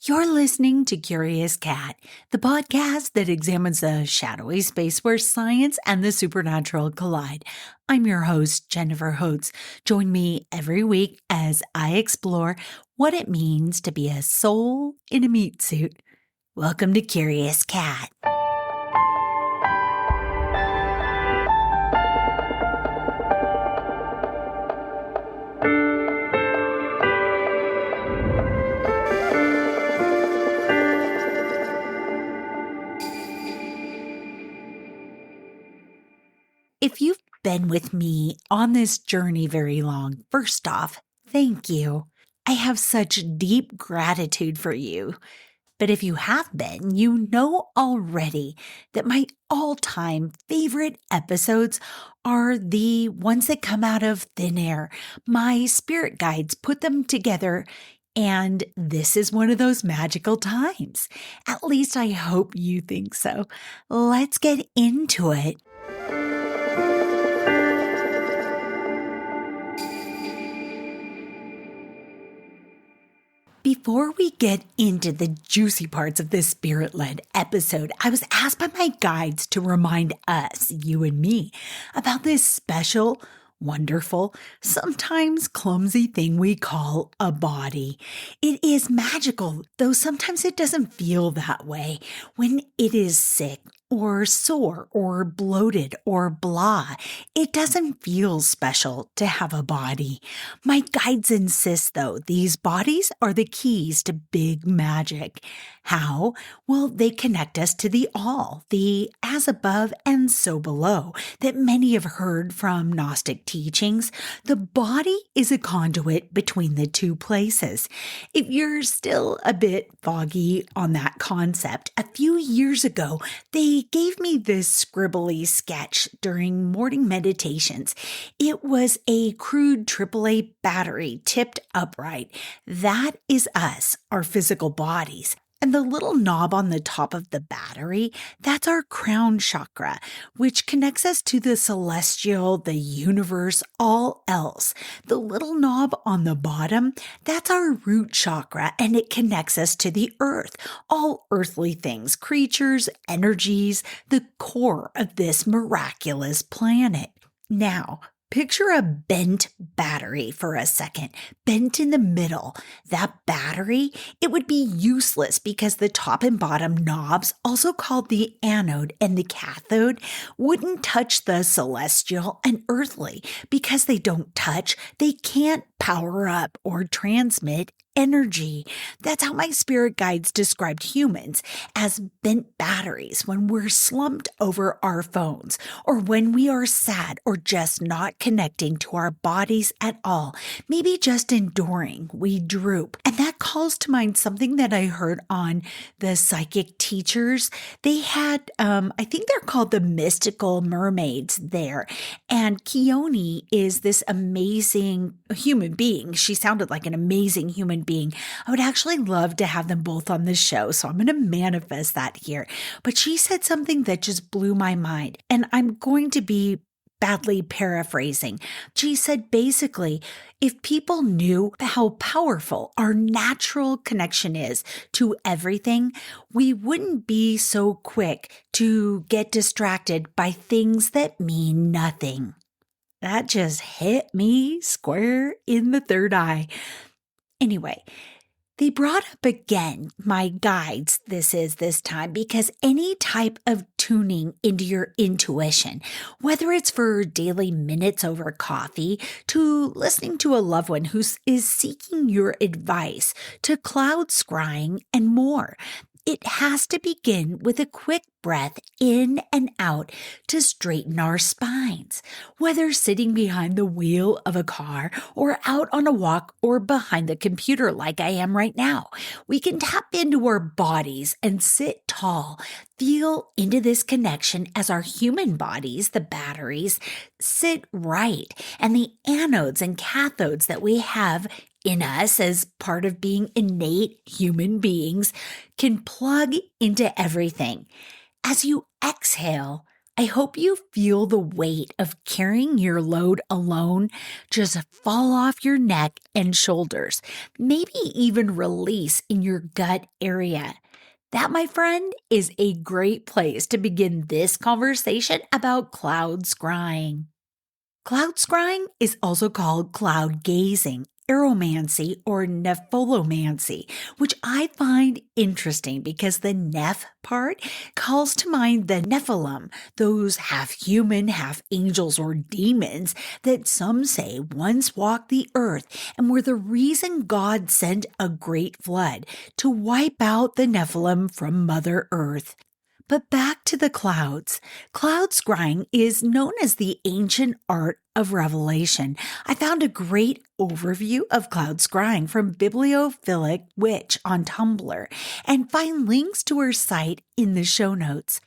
You're listening to Curious Cat, the podcast that examines the shadowy space where science and the supernatural collide. I'm your host, Jennifer Holtz. Join me every week as I explore what it means to be a soul in a meat suit. Welcome to Curious Cat. If you've been with me on this journey very long, first off, thank you. I have such deep gratitude for you. But if you have been, you know already that my all-time favorite episodes are the ones that come out of thin air. My spirit guides put them together, and this is one of those magical times. At least I hope you think so. Let's get into it. Before we get into the juicy parts of this spirit-led episode, I was asked by my guides to remind us, you and me, about this special, wonderful, sometimes clumsy thing we call a body. It is magical, though sometimes it doesn't feel that way. When it is sick, or sore, or bloated, or blah, it doesn't feel special to have a body. My guides insist, though, these bodies are the keys to big magic. How? Well, they connect us to the all, the as above and so below, that many have heard from Gnostic teachings. The body is a conduit between the two places. If you're still a bit foggy on that concept, a few years ago, they gave me this scribbly sketch during morning meditations. It was a crude AAA battery tipped upright. That is us, our physical bodies. And the little knob on the top of the battery, that's our crown chakra, which connects us to the celestial, the universe, all else. The little knob on the bottom, that's our root chakra, and it connects us to the earth, all earthly things, creatures, energies, the core of this miraculous planet. Now, picture a bent battery for a second, bent in the middle. That battery, it would be useless because the top and bottom knobs, also called the anode and the cathode, wouldn't touch the celestial and earthly. Because they don't touch, they can't power up or transmit energy. That's how my spirit guides described humans, as bent batteries when we're slumped over our phones, or when we are sad or just not connecting to our bodies at all, maybe just enduring, we droop. And that calls to mind something that I heard on the psychic teachers. They had, I think they're called the mystical mermaids there. And Keone is this amazing human being. She sounded like an amazing human being. I would actually love to have them both on the show, so I'm going to manifest that here. But she said something that just blew my mind, and I'm going to be badly paraphrasing. She said basically, if people knew how powerful our natural connection is to everything, we wouldn't be so quick to get distracted by things that mean nothing. That just hit me square in the third eye. Anyway, they brought up again my guides this time because any type of tuning into your intuition, whether it's for daily minutes over coffee, to listening to a loved one who is seeking your advice, to cloud scrying and more, it has to begin with a quick breath in and out to straighten our spines. Whether sitting behind the wheel of a car or out on a walk or behind the computer like I am right now, we can tap into our bodies and sit tall, feel into this connection as our human bodies, the batteries, sit right, and the anodes and cathodes that we have in us as part of being innate human beings can plug into everything. As you exhale, I hope you feel the weight of carrying your load alone just fall off your neck and shoulders, maybe even release in your gut area. That, my friend, is a great place to begin this conversation about cloud scrying. Cloud scrying is also called cloud gazing, aeromancy, or nepholomancy, which I find interesting because the neph part calls to mind the Nephilim, those half human, half angels or demons that some say once walked the earth and were the reason God sent a great flood to wipe out the Nephilim from Mother Earth. But back to the clouds. Cloud scrying is known as the ancient art of revelation. I found a great overview of cloud scrying from Bibliophilic Witch on Tumblr and find links to her site in the show notes.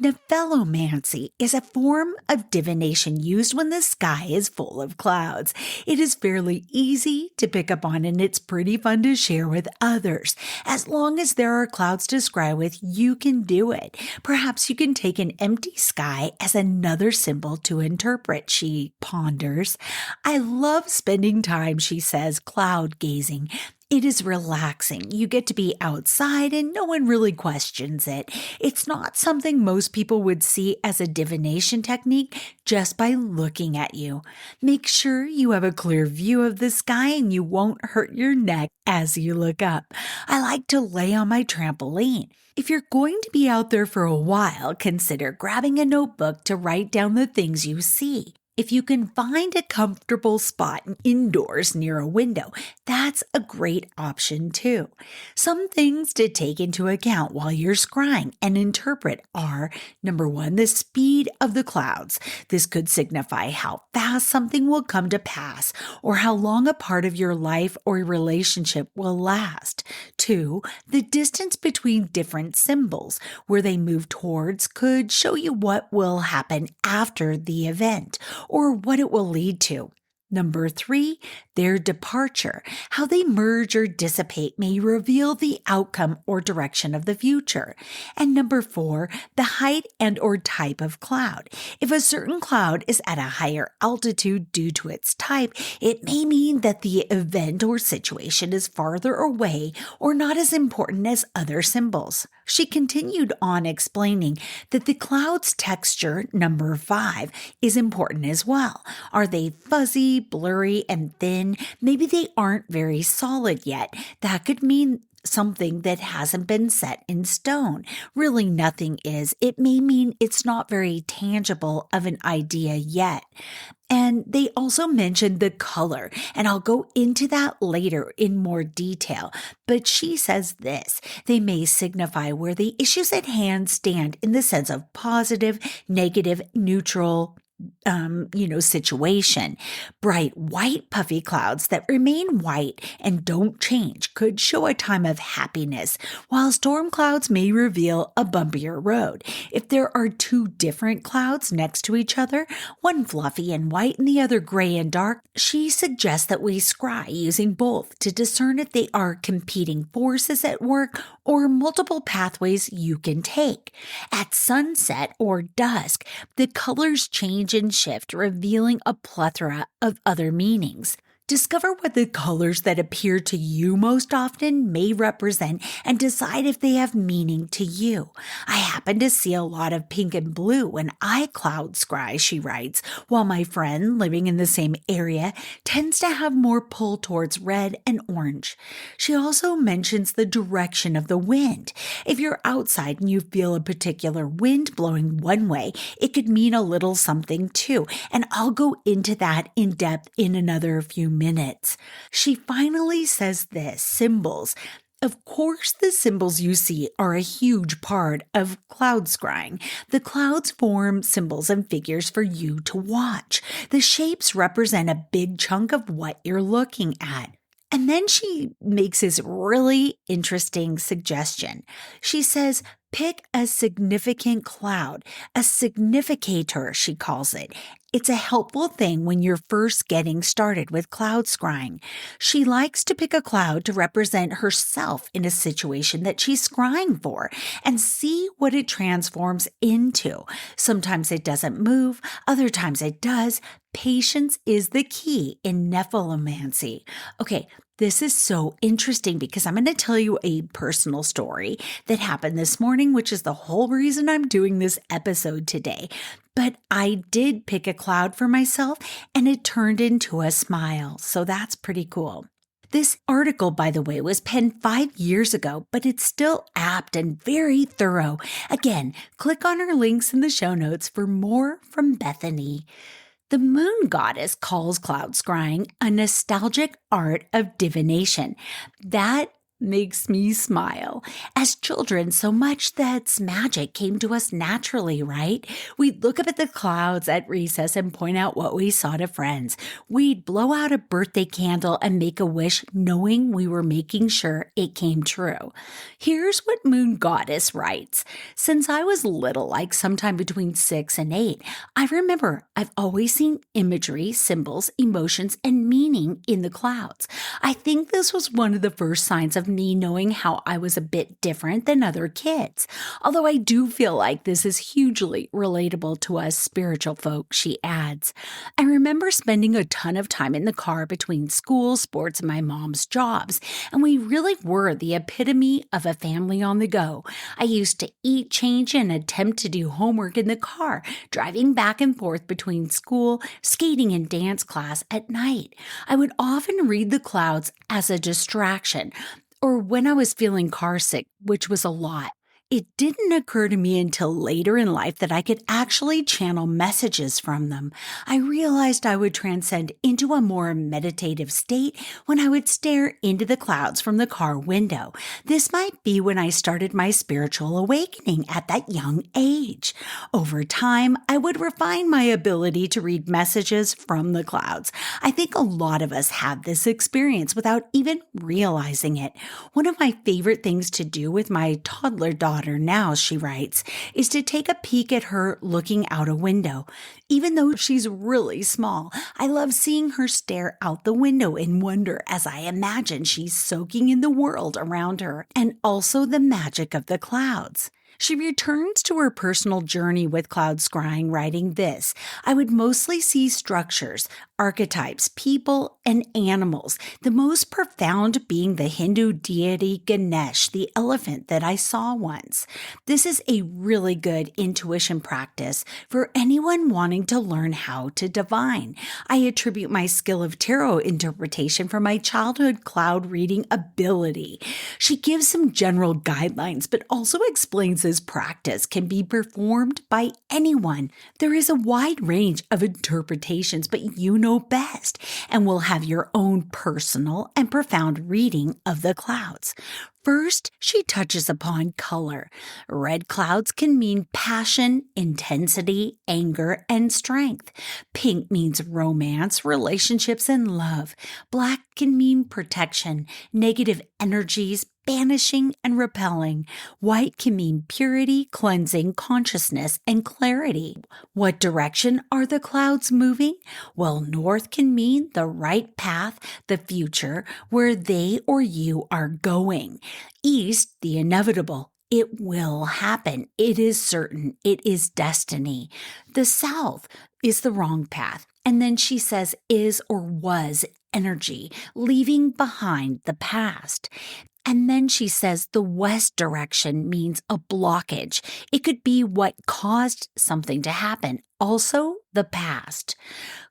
Nepholomancy is a form of divination used when the sky is full of clouds. It is fairly easy to pick up on and it's pretty fun to share with others. As long as there are clouds to scry with, you can do it. Perhaps you can take an empty sky as another symbol to interpret, she ponders. I love spending time, she says, cloud gazing. It is relaxing. You get to be outside and no one really questions it. It's not something most people would see as a divination technique just by looking at you. Make sure you have a clear view of the sky and you won't hurt your neck as you look up. I like to lay on my trampoline. If you're going to be out there for a while, consider grabbing a notebook to write down the things you see. If you can find a comfortable spot indoors near a window, that's a great option too. Some things to take into account while you're scrying and interpret are, number one, the speed of the clouds. This could signify how fast something will come to pass or how long a part of your life or relationship will last. Two, the distance between different symbols where they move towards could show you what will happen after the event or what it will lead to. Number three, their departure. How they merge or dissipate may reveal the outcome or direction of the future. And number four, the height and or type of cloud. If a certain cloud is at a higher altitude due to its type, it may mean that the event or situation is farther away or not as important as other symbols. She continued on explaining that the cloud's texture, number five, is important as well. Are they fuzzy, blurry, and thin? Maybe they aren't very solid yet. That could mean something that hasn't been set in stone. Really, nothing is. It may mean it's not very tangible of an idea yet. And they also mentioned the color, and I'll go into that later in more detail. But she says this, they may signify where the issues at hand stand in the sense of positive, negative, neutral, situation. Bright white puffy clouds that remain white and don't change could show a time of happiness, while storm clouds may reveal a bumpier road. If there are two different clouds next to each other, one fluffy and white and the other gray and dark, she suggests that we scry using both to discern if they are competing forces at work or multiple pathways you can take. At sunset or dusk, the colors change and shift, revealing a plethora of other meanings. Discover what the colors that appear to you most often may represent and decide if they have meaning to you. I happen to see a lot of pink and blue when I cloud scry, she writes, while my friend living in the same area tends to have more pull towards red and orange. She also mentions the direction of the wind. If you're outside and you feel a particular wind blowing one way, it could mean a little something too, and I'll go into that in depth in another few minutes. She finally says this, symbols. Of course, the symbols you see are a huge part of cloud scrying. The clouds form symbols and figures for you to watch. The shapes represent a big chunk of what you're looking at. And then she makes this really interesting suggestion. She says, pick a significant cloud, a significator, she calls it, It's a helpful thing when you're first getting started with cloud scrying. She likes to pick a cloud to represent herself in a situation that she's scrying for and see what it transforms into. Sometimes it doesn't move, other times it does. Patience is the key in Nephilomancy. Okay, this is so interesting because I'm going to tell you a personal story that happened this morning, which is the whole reason I'm doing this episode today. But I did pick a cloud for myself and it turned into a smile. So that's pretty cool. This article, by the way, was penned 5 years ago, but it's still apt and very thorough. Again, click on our links in the show notes for more from Bethany. The moon goddess calls cloud scrying a nostalgic art of divination. That makes me smile. As children, so much that's magic came to us naturally, right? We'd look up at the clouds at recess and point out what we saw to friends. We'd blow out a birthday candle and make a wish knowing we were making sure it came true. Here's what Moon Goddess writes. Since I was little, like sometime between 6 and 8, I remember I've always seen imagery, symbols, emotions, and meaning in the clouds. I think this was one of the first signs of me knowing how I was a bit different than other kids. Although I do feel like this is hugely relatable to us spiritual folk, she adds. I remember spending a ton of time in the car between school, sports, and my mom's jobs, and we really were the epitome of a family on the go. I used to eat, change, and attempt to do homework in the car, driving back and forth between school, skating, and dance class at night. I would often read the clouds as a distraction, or when I was feeling car sick, which was a lot. It didn't occur to me until later in life that I could actually channel messages from them. I realized I would transcend into a more meditative state when I would stare into the clouds from the car window. This might be when I started my spiritual awakening at that young age. Over time, I would refine my ability to read messages from the clouds. I think a lot of us have this experience without even realizing it. One of my favorite things to do with my toddler daughter now, she writes, is to take a peek at her looking out a window. Even though she's really small, I love seeing her stare out the window in wonder as I imagine she's soaking in the world around her and also the magic of the clouds. She returns to her personal journey with cloud scrying, writing this. I would mostly see structures, archetypes, people, and animals, the most profound being the Hindu deity Ganesh, the elephant that I saw once. This is a really good intuition practice for anyone wanting to learn how to divine. I attribute my skill of tarot interpretation from my childhood cloud reading ability. She gives some general guidelines, but also explains this practice can be performed by anyone. There is a wide range of interpretations, but you know best, and will have your own personal and profound reading of the clouds. First, she touches upon color. Red clouds can mean passion, intensity, anger, and strength. Pink means romance, relationships, and love. Black can mean protection, negative energies, banishing and repelling. White can mean purity, cleansing, consciousness, and clarity. What direction are the clouds moving? Well, north can mean the right path, the future, where they or you are going. East, the inevitable. It will happen. It is certain. It is destiny. The south is the wrong path. And then she says is or was energy, leaving behind the past. And then she says the west direction means a blockage. It could be what caused something to happen. Also, the past.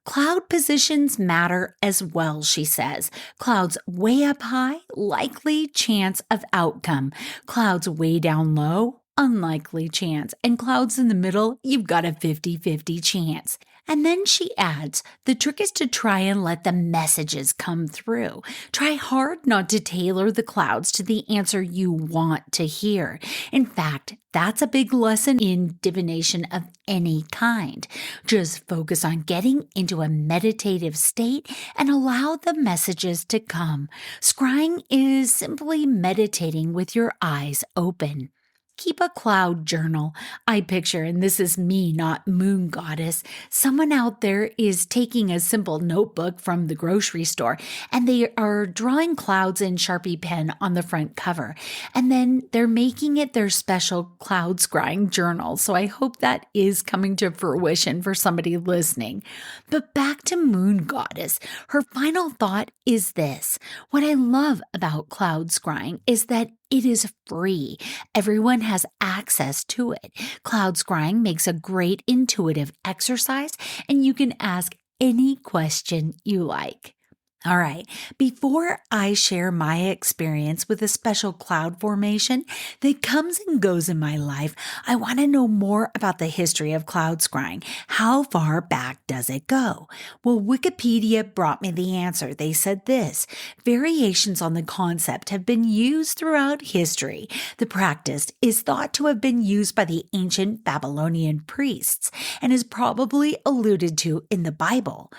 Cloud positions matter as well, she says. Clouds way up high, likely chance of outcome. Clouds way down low, unlikely chance. And clouds in the middle, you've got a 50-50 chance. And then she adds, the trick is to try and let the messages come through. Try hard not to tailor the clouds to the answer you want to hear. In fact, that's a big lesson in divination of any kind. Just focus on getting into a meditative state and allow the messages to come. Scrying is simply meditating with your eyes open. Keep a cloud journal. I picture, and this is me, not moon goddess, someone out there is taking a simple notebook from the grocery store and they are drawing clouds in Sharpie pen on the front cover. And then they're making it their special cloud scrying journal. So I hope that is coming to fruition for somebody listening. But back to moon goddess. Her final thought is this. What I love about cloud scrying is that it is free. Everyone has access to it. Cloud scrying makes a great intuitive exercise, and you can ask any question you like. All right, before I share my experience with a special cloud formation that comes and goes in my life, I want to know more about the history of cloud scrying. How far back does it go? Well, Wikipedia brought me the answer. They said this: variations on the concept have been used throughout history. The practice is thought to have been used by the ancient Babylonian priests and is probably alluded to in the Bible.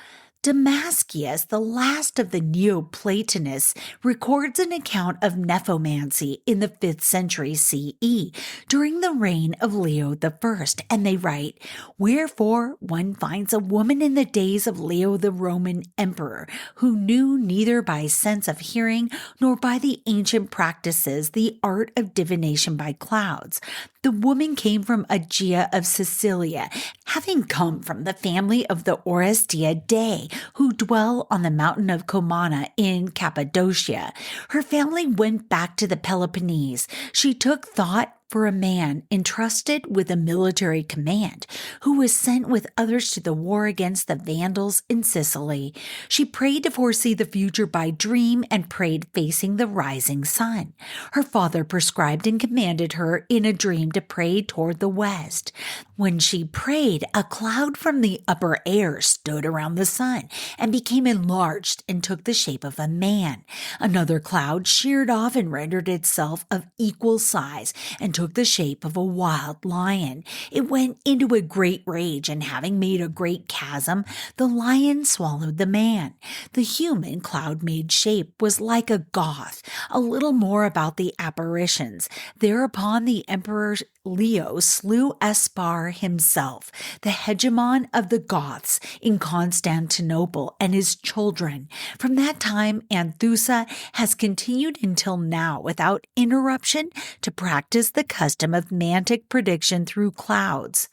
Damascius, the last of the Neoplatonists, records an account of nephomancy in the 5th century CE during the reign of Leo I, and they write, "Wherefore one finds a woman in the days of Leo the Roman Emperor, who knew neither by sense of hearing nor by the ancient practices the art of divination by clouds. The woman came from Aegea of Sicilia, having come from the family of the Orestiae Dei, who dwell on the mountain of Comana in Cappadocia. Her family went back to the Peloponnese. She took thought for a man entrusted with a military command, who was sent with others to the war against the Vandals in Sicily. She prayed to foresee the future by dream and prayed facing the rising sun. Her father prescribed and commanded her in a dream to pray toward the west. When she prayed, a cloud from the upper air stood around the sun and became enlarged and took the shape of a man. Another cloud sheared off and rendered itself of equal size and took the shape of a wild lion. It went into a great rage, and having made a great chasm, the lion swallowed the man. The human cloud-made shape was like a Goth. A little more about the apparitions. Thereupon the Emperor Leo slew Aspar himself, the hegemon of the Goths in Constantinople, and his children. From that time, Anthusa has continued until now without interruption to practice the custom of mantic prediction through clouds.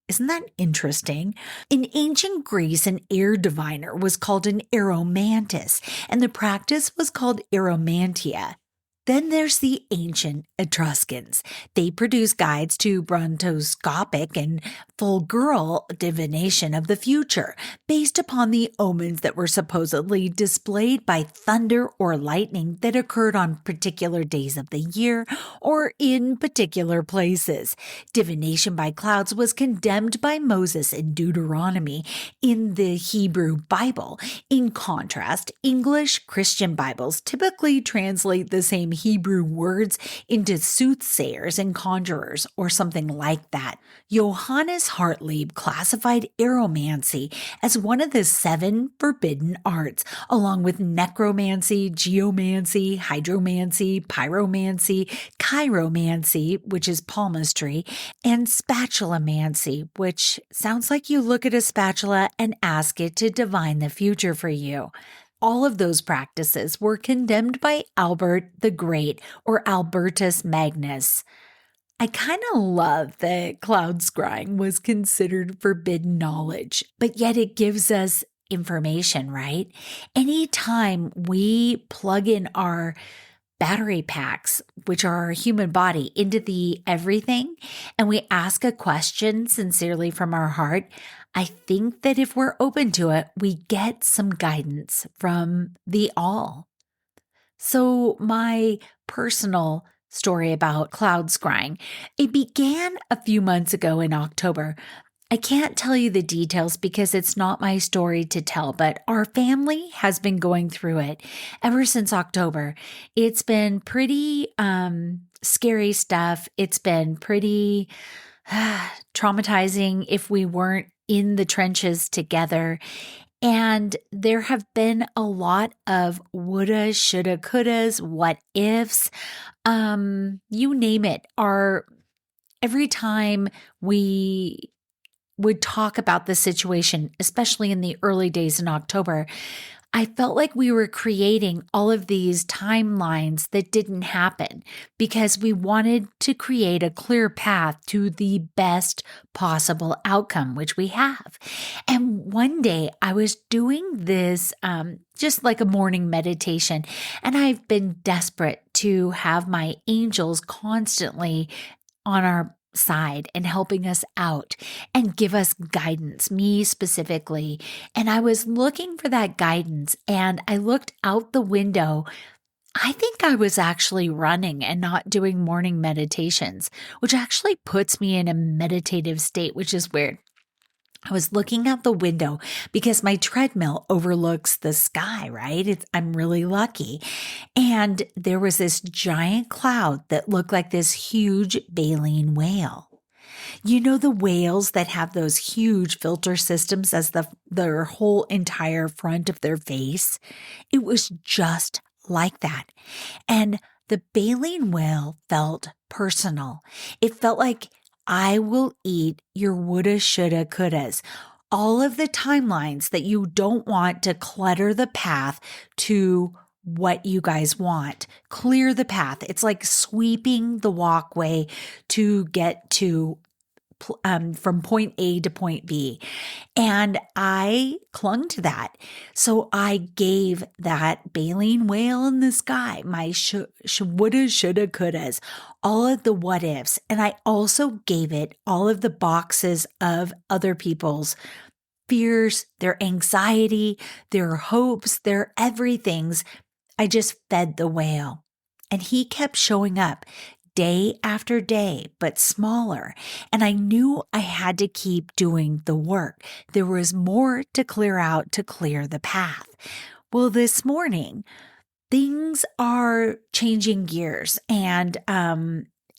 Isn't that interesting? In ancient Greece, an air diviner was called an aeromantis, and the practice was called aeromantia. Then there's the ancient Etruscans. They produced guides to brontoscopic and fulgural divination of the future, based upon the omens that were supposedly displayed by thunder or lightning that occurred on particular days of the year or in particular places. Divination by clouds was condemned by Moses in Deuteronomy in the Hebrew Bible. In contrast, English Christian Bibles typically translate the same Hebrew words into soothsayers and conjurers or something like that. Johannes Hartlieb classified aeromancy as one of the 7 forbidden arts, along with necromancy, geomancy, hydromancy, pyromancy, chiromancy, which is palmistry, and spatulamancy, which sounds like you look at a spatula and ask it to divine the future for you. All of those practices were condemned by Albert the Great or Albertus Magnus. I kind of love that cloud scrying was considered forbidden knowledge, but yet it gives us information, right? Anytime we plug in our battery packs, which are our human body, into the everything, and we ask a question sincerely from our heart, I think that if we're open to it, we get some guidance from the all. So my personal story about cloud scrying, it began a few months ago in October. I can't tell you the details because it's not my story to tell, but our family has been going through it ever since October. It's been pretty scary stuff. It's been pretty traumatizing if we weren't in the trenches together. And there have been a lot of woulda, shoulda, couldas, what ifs, you name it. Our every time we would talk about the situation, especially in the early days in October, I felt like we were creating all of these timelines that didn't happen because we wanted to create a clear path to the best possible outcome, which we have. And one day I was doing this just like a morning meditation, and I've been desperate to have my angels constantly on our side and helping us out and give us guidance, me specifically. And I was looking for that guidance and I looked out the window. I think I was actually running and not doing morning meditations, which actually puts me in a meditative state, which is weird. I was looking out the window because my treadmill overlooks the sky, right? I'm really lucky. And there was this giant cloud that looked like this huge baleen whale. You know, the whales that have those huge filter systems as their whole entire front of their face? It was just like that. And the baleen whale felt personal. It felt like I will eat your woulda, shoulda, couldas. All of the timelines that you don't want to clutter the path to what you guys want. Clear the path. It's like sweeping the walkway to get to from point A to point B. And I clung to that. So I gave that baleen whale in the sky my woulda, shoulda, couldas, all of the what ifs. And I also gave it all of the boxes of other people's fears, their anxiety, their hopes, their everythings. I just fed the whale. And he kept showing up day after day, but smaller. And I knew I had to keep doing the work. There was more to clear out to clear the path. Well, this morning, things are changing gears and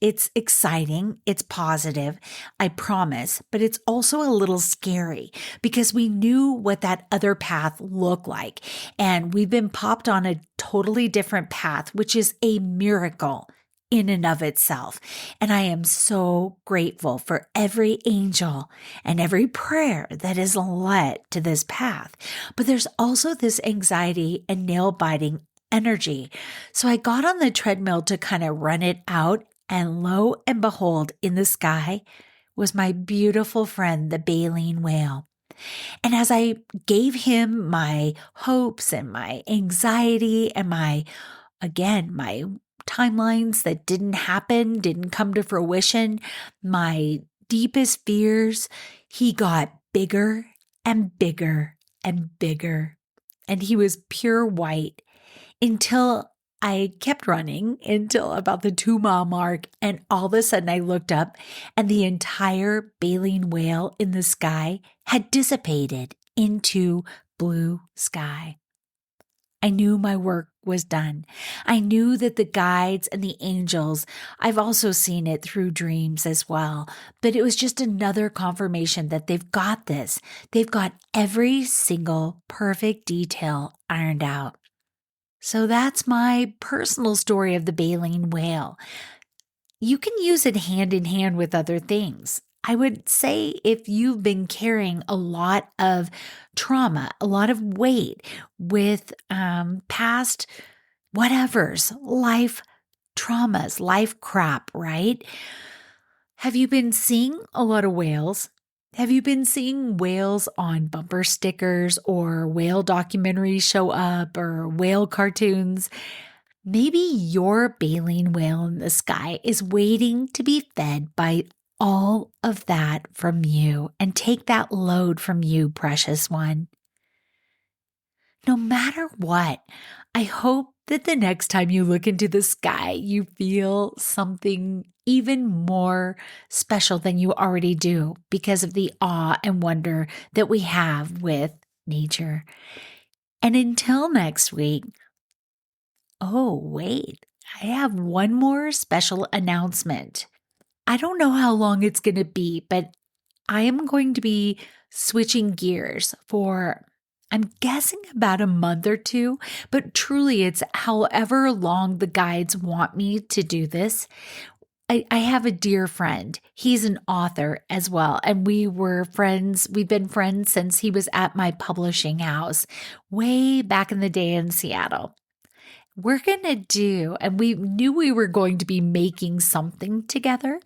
it's exciting. It's positive, I promise, but it's also a little scary because we knew what that other path looked like. And we've been popped on a totally different path, which is a miracle in and of itself. And I am so grateful for every angel and every prayer that is led to this path. But there's also this anxiety and nail biting energy. So I got on the treadmill to kind of run it out. And lo and behold, in the sky was my beautiful friend, the baleen whale. And as I gave him my hopes and my anxiety and my timelines that didn't happen, didn't come to fruition, my deepest fears, he got bigger and bigger and bigger. And he was pure white until I kept running until about the 2-mile mark. And all of a sudden I looked up and the entire baleen whale in the sky had dissipated into blue sky. I knew my work was done. I knew that the guides and the angels, I've also seen it through dreams as well, but it was just another confirmation that they've got this. They've got every single perfect detail ironed out. So that's my personal story of the baleen whale. You can use it hand in hand with other things. I would say if you've been carrying a lot of trauma, a lot of weight with past whatevers, life traumas, life crap, right? Have you been seeing a lot of whales? Have you been seeing whales on bumper stickers or whale documentaries show up or whale cartoons? Maybe your baleen whale in the sky is waiting to be fed by all of that from you and take that load from you, precious one. No matter what, I hope that the next time you look into the sky, you feel something even more special than you already do because of the awe and wonder that we have with nature. And until next week, oh, wait, I have one more special announcement. I don't know how long it's going to be, but I am going to be switching gears for, I'm guessing, about a month or two, but truly it's however long the guides want me to do this. I have a dear friend. He's an author as well. And we were friends. We've been friends since he was at my publishing house way back in the day in Seattle. We're going to do, and we knew we were going to be making something together,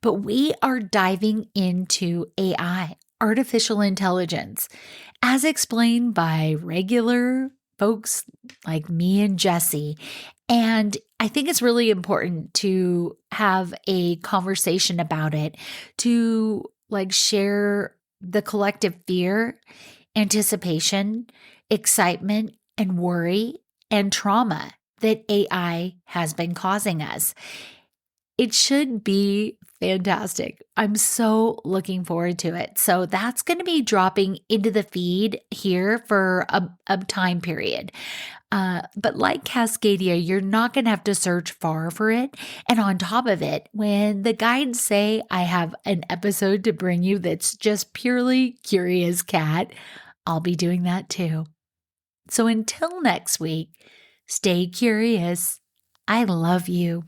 but we are diving into AI, artificial intelligence, as explained by regular folks like me and Jesse. And I think it's really important to have a conversation about it, to like share the collective fear, anticipation, excitement, and worry and trauma that AI has been causing us. It should be fantastic. I'm so looking forward to it. So that's going to be dropping into the feed here for a time period. But like Cascadia, you're not going to have to search far for it. And on top of it, when the guides say I have an episode to bring you that's just purely curious cat, I'll be doing that too. So until next week, stay curious. I love you.